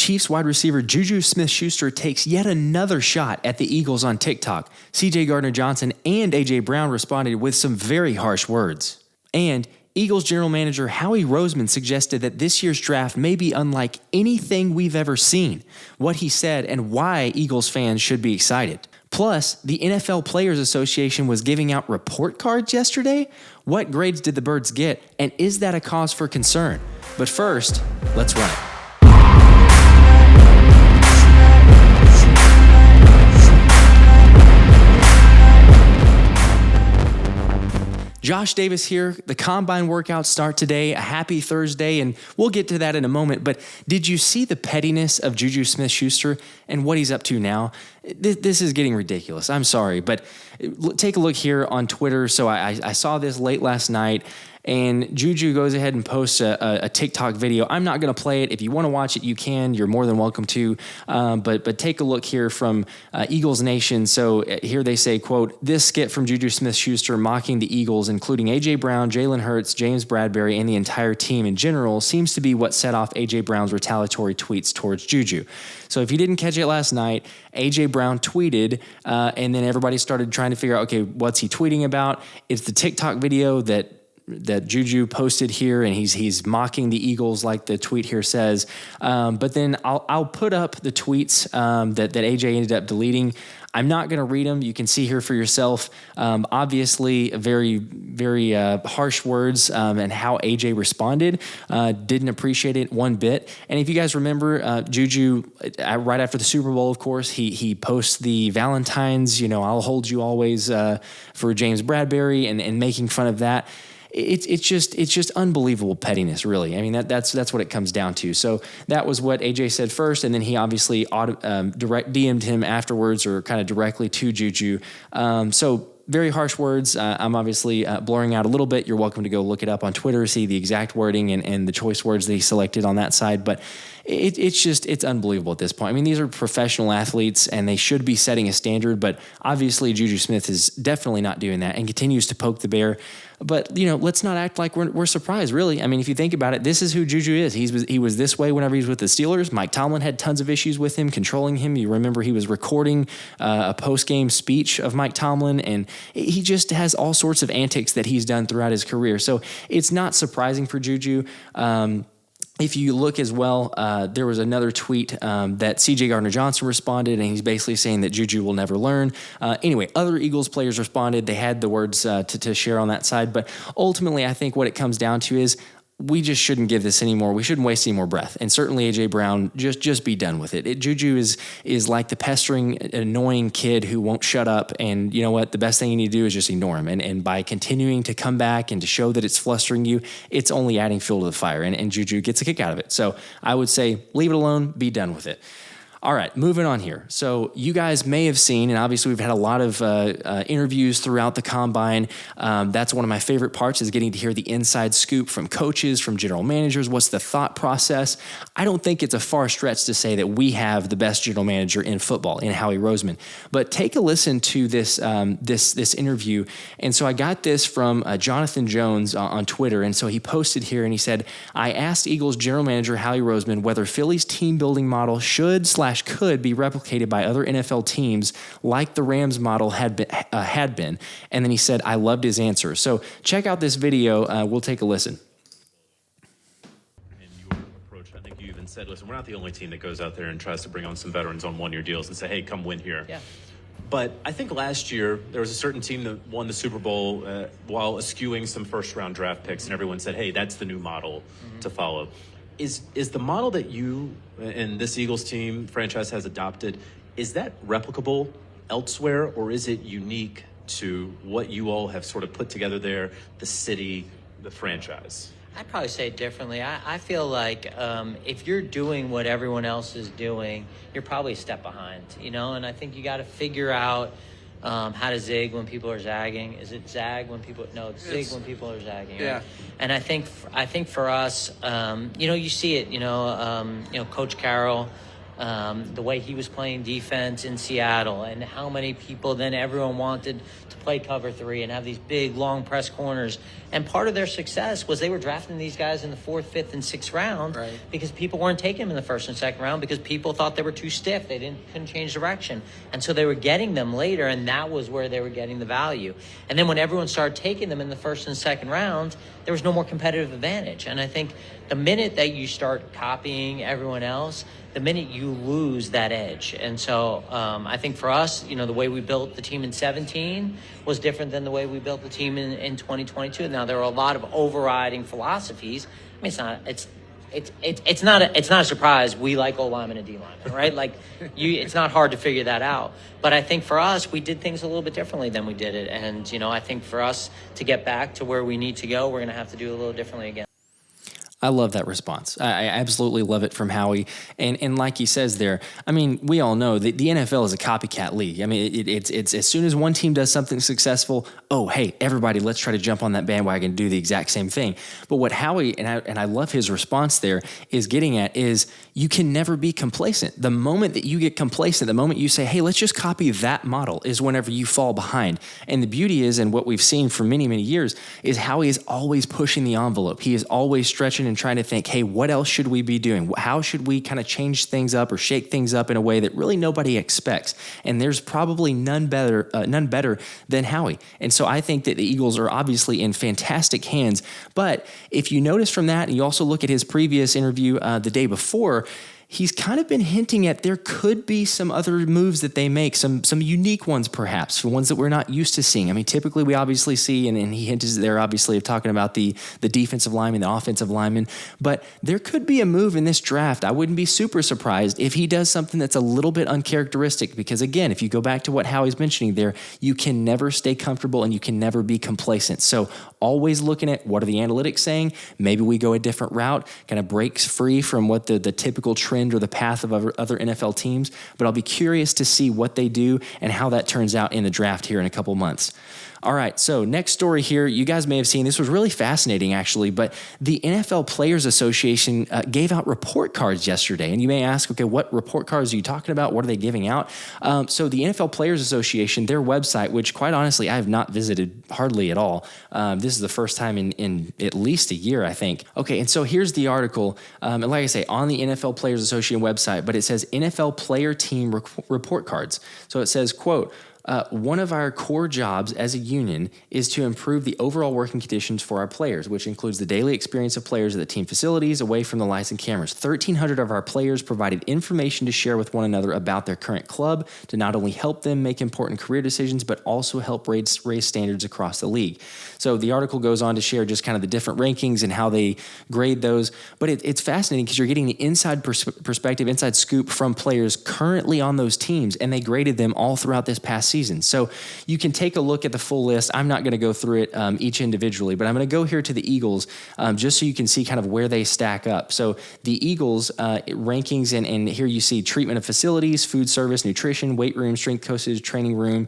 Chiefs wide receiver Juju Smith-Schuster takes yet another shot at the Eagles on TikTok. CJ Gardner Johnson and A.J. Brown responded with some very harsh words. And Eagles general manager Howie Roseman suggested that this year's draft may be unlike anything we've ever seen, what he said, and why Eagles fans should be excited. Plus, the NFL Players Association was giving out report cards yesterday. What grades did the birds get, and is that a cause for concern? But first, let's run it. Josh Davis here. The combine workouts start today. A happy Thursday, and we'll get to that in a moment. But did you see the pettiness of Juju Smith-Schuster and what he's up to now? This is getting ridiculous. I'm sorry, but take a look here on Twitter. So I saw this late last night, and Juju goes ahead and posts a TikTok video. I'm not going to play it. If you want to watch it, you can. You're more than welcome to. But take a look here from Eagles Nation. So here they say, quote, "This skit from Juju Smith-Schuster mocking the Eagles, including A.J. Brown, Jalen Hurts, James Bradberry, and the entire team in general, seems to be what set off A.J. Brown's retaliatory tweets towards Juju." So if you didn't catch it last night, A.J. Brown tweeted, and then everybody started trying to figure out, okay, what's he tweeting about? It's the TikTok video that Juju posted here, and he's mocking the Eagles like the tweet here says. But then I'll put up the tweets that AJ ended up deleting. I'm not going to read them. You can see here for yourself. Obviously, very, very harsh words, and how AJ responded. Didn't appreciate it one bit. And if you guys remember, Juju, right after the Super Bowl, of course, he posts the Valentine's, I'll hold you always for James Bradberry and making fun of that. It's just unbelievable pettiness, really. I mean, that's what it comes down to. So that was what AJ said first, and then he obviously direct DM'd him afterwards, or kind of directly to Juju. So very harsh words. I'm obviously blurring out a little bit. You're welcome to go look it up on Twitter, see the exact wording and the choice words that he selected on that side. But it's unbelievable at this point. I mean, these are professional athletes, and they should be setting a standard. But obviously, Juju Smith is definitely not doing that and continues to poke the bear. But, let's not act like we're surprised, really. I mean, if you think about it, this is who Juju is. He was this way whenever he was with the Steelers. Mike Tomlin had tons of issues with him, controlling him. You remember he was recording a post-game speech of Mike Tomlin, and he just has all sorts of antics that he's done throughout his career. So it's not surprising for Juju. If you look as well, there was another tweet that CJ Gardner Johnson responded, and he's basically saying that Juju will never learn. Anyway, other Eagles players responded. They had the words to share on that side. But ultimately, I think what it comes down to is we just shouldn't give this anymore. We shouldn't waste any more breath. And certainly A.J. Brown, just be done with it. Juju is like the pestering, annoying kid who won't shut up. And you know what? The best thing you need to do is just ignore him. And by continuing to come back and to show that it's flustering you, it's only adding fuel to the fire. And Juju gets a kick out of it. So I would say leave it alone. Be done with it. All right, moving on here. So you guys may have seen, and obviously we've had a lot of interviews throughout the combine. That's one of my favorite parts, is getting to hear the inside scoop from coaches, from general managers. What's the thought process? I don't think it's a far stretch to say that we have the best general manager in football, in Howie Roseman. But take a listen to this this interview. And so I got this from Jonathan Jones on Twitter. And so he posted here, and he said, "I asked Eagles general manager Howie Roseman whether Philly's team building model could be replicated by other NFL teams like the Rams model had been. And then he said, I loved his answer. So check out this video. We'll take a listen. In your approach, I think you even said, listen, we're not the only team that goes out there and tries to bring on some veterans on one-year deals and say, hey, come win here. Yeah. But I think last year there was a certain team that won the Super Bowl while eschewing some first-round draft picks, and everyone said, hey, that's the new model to follow. Is the model that you and this Eagles team franchise has adopted, is that replicable elsewhere, or is it unique to what you all have sort of put together there, the city, the franchise? I'd probably say it differently. I feel like if you're doing what everyone else is doing, you're probably a step behind, and I think you got to figure out how to zig when people are zagging. Is it zag when people? No, it's zig when people are zagging. Right? Yeah. And I think for us, you see it. Coach Carroll the way he was playing defense in Seattle, and how many people then everyone wanted to play cover 3 and have these big, long press corners. And part of their success was they were drafting these guys in the 4th, 5th, and 6th round because people weren't taking them in the 1st and 2nd round because people thought they were too stiff. They couldn't change direction. And so they were getting them later, and that was where they were getting the value. And then when everyone started taking them in the 1st and 2nd round, there was no more competitive advantage. And I think the minute that you start copying everyone else, the minute you lose that edge. And so I think for us, the way we built the team in 17 was different than the way we built the team in 2022. Now, there are a lot of overriding philosophies. I mean, it's not a surprise we like O linemen and D linemen, right? Like, it's not hard to figure that out. But I think for us, we did things a little bit differently than we did it. And, I think for us to get back to where we need to go, we're going to have to do it a little differently again. I love that response. I absolutely love it from Howie. And like he says there, I mean, we all know that the NFL is a copycat league. I mean, it's as soon as one team does something successful, oh, hey, everybody, let's try to jump on that bandwagon and do the exact same thing. But what Howie, and I love his response there, is getting at is you can never be complacent. The moment that you get complacent, the moment you say, hey, let's just copy that model, is whenever you fall behind. And the beauty is, and what we've seen for many, many years, is Howie is always pushing the envelope. He is always stretching and trying to think, hey, what else should we be doing? How should we kind of change things up or shake things up in a way that really nobody expects? And there's probably none better than Howie. And so I think that the Eagles are obviously in fantastic hands. But if you notice from that, and you also look at his previous interview the day before, he's kind of been hinting at there could be some other moves that they make, some unique ones perhaps, ones that we're not used to seeing. I mean, typically we obviously see, and he hints there obviously of talking about the defensive lineman, the offensive lineman, but there could be a move in this draft. I wouldn't be super surprised if he does something that's a little bit uncharacteristic because, again, if you go back to what Howie's mentioning there, you can never stay comfortable and you can never be complacent. So always looking at what are the analytics saying. Maybe we go a different route, kind of breaks free from what the typical trend or the path of other NFL teams, but I'll be curious to see what they do and how that turns out in the draft here in a couple months. All right, so next story here, you guys may have seen, this was really fascinating actually, but the NFL Players Association gave out report cards yesterday, and you may ask, okay, what report cards are you talking about? What are they giving out? So the NFL Players Association, their website, which quite honestly, I have not visited hardly at all. This is the first time in at least a year, I think. Okay, and so here's the article, and like I say, on the NFL Players Association website, but it says NFL Player Team Report Cards. So it says, quote, one of our core jobs as a union is to improve the overall working conditions for our players, which includes the daily experience of players at the team facilities away from the lights and cameras. 1,300 of our players provided information to share with one another about their current club to not only help them make important career decisions, but also help raise standards across the league. So the article goes on to share just kind of the different rankings and how they grade those. But it's fascinating because you're getting the inside perspective, inside scoop from players currently on those teams, and they graded them all throughout this past season. So you can take a look at the full list. I'm not going to go through it each individually, but I'm going to go here to the Eagles just so you can see kind of where they stack up. So the Eagles rankings, and here you see treatment of facilities, food service, nutrition, weight room, strength coaches, training room,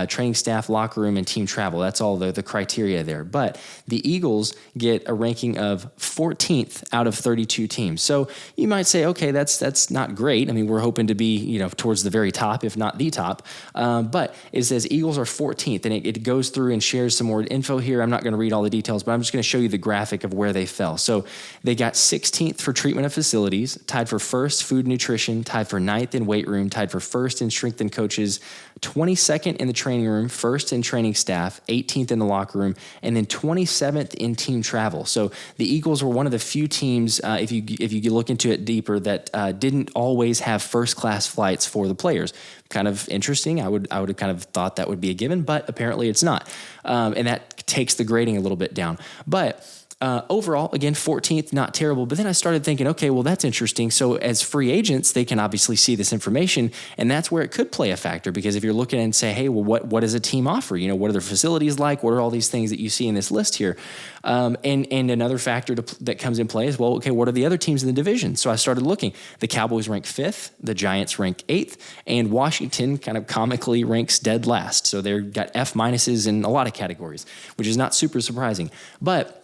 training staff, locker room, and team travel. That's all the criteria there. But the Eagles get a ranking of 14th out of 32 teams. So you might say, okay, that's not great. I mean, we're hoping to be, towards the very top, if not the top. But it says Eagles are 14th, and it goes through and shares some more info here. I'm not going to read all the details, but I'm just going to show you the graphic of where they fell. So they got 16th for treatment of facilities, tied for first food and nutrition, tied for 9th in weight room, tied for first in strength and coaches, 22nd in the training room, first in training staff, 18th in the locker room, and then 27th in team travel. So the Eagles were one of the few teams, if you look into it deeper, that didn't always have first-class flights for the players. Kind of interesting. I would have kind of thought that would be a given, but apparently it's not. And that takes the grading a little bit down. But overall, again, 14th, not terrible. But then I started thinking, okay, well, that's interesting. So as free agents, they can obviously see this information, and that's where it could play a factor. Because if you're looking and say, hey, well, what does a team offer? What are their facilities like? What are all these things that you see in this list here? And another factor that comes in play is, well, okay, what are the other teams in the division? So I started looking. The Cowboys rank 5th, the Giants rank 8th, and Washington kind of comically ranks dead last. So they've got F minuses in a lot of categories, which is not super surprising. But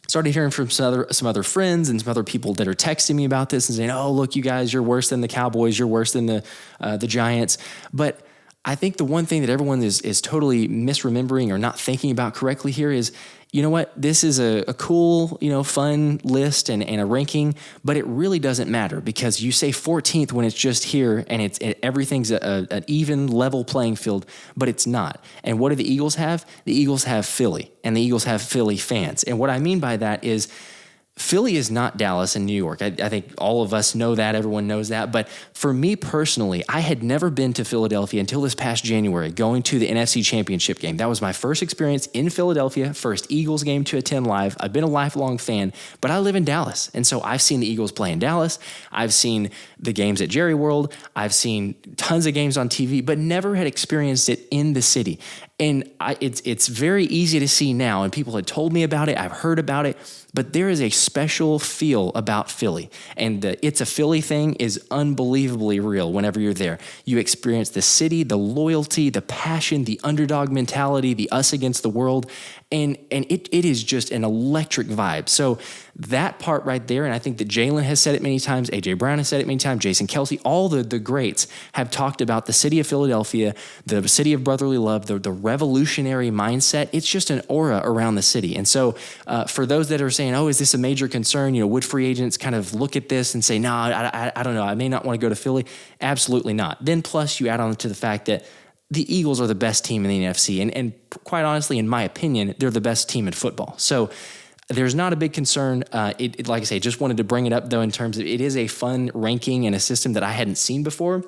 started hearing from some other friends and some other people that are texting me about this and saying, "Oh, look, you guys, you're worse than the Cowboys. You're worse than the Giants." But I think the one thing that everyone is totally misremembering or not thinking about correctly here is, you know what? This is a cool, fun list and a ranking, but it really doesn't matter because you say 14th when it's just here and everything's an even level playing field, but it's not. And what do the Eagles have? The Eagles have Philly, and the Eagles have Philly fans. And what I mean by that is Philly is not Dallas and New York. I think all of us know that. Everyone knows that. But for me personally, I had never been to Philadelphia until this past January, going to the NFC Championship game. That was my first experience in Philadelphia, first Eagles game to attend live. I've been a lifelong fan, but I live in Dallas. And so I've seen the Eagles play in Dallas. I've seen the games at Jerry World. I've seen tons of games on TV, but never had experienced it in the city. And it's very easy to see now, and people had told me about it. I've heard about it, but there is a special feel about Philly, and the It's a Philly thing is unbelievably real whenever you're there. You experience the city, the loyalty, the passion, the underdog mentality, the us against the world, and it is just an electric vibe. So that part right there, and I think that Jalen has said it many times, A.J. Brown has said it many times, Jason Kelsey, all the greats have talked about the city of Philadelphia, the city of brotherly love, the revolutionary mindset. It's just an aura around the city. And so for those that are saying, oh, is this a major concern? Would free agents kind of look at this and say, no, I don't know, I may not want to go to Philly? Absolutely not. Then plus you add on to the fact that the Eagles are the best team in the NFC. And quite honestly, in my opinion, they're the best team in football. So there's not a big concern. Like I say, just wanted to bring it up, though, in terms of it is a fun ranking and a system that I hadn't seen before.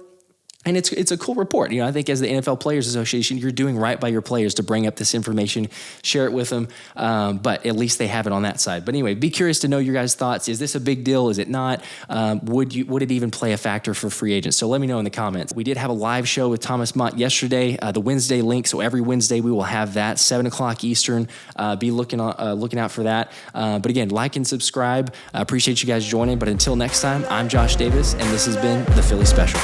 And it's a cool report. I think as the NFL Players Association, you're doing right by your players to bring up this information, share it with them. But at least they have it on that side. But anyway, be curious to know your guys' thoughts. Is this a big deal? Is it not? Would it even play a factor for free agents? So let me know in the comments. We did have a live show with Thomas Mott yesterday, the Wednesday Linc. So every Wednesday we will have that 7:00 Eastern. Be looking out for that. But again, like and subscribe. I appreciate you guys joining. But until next time, I'm Josh Davis, and this has been the Philly Special.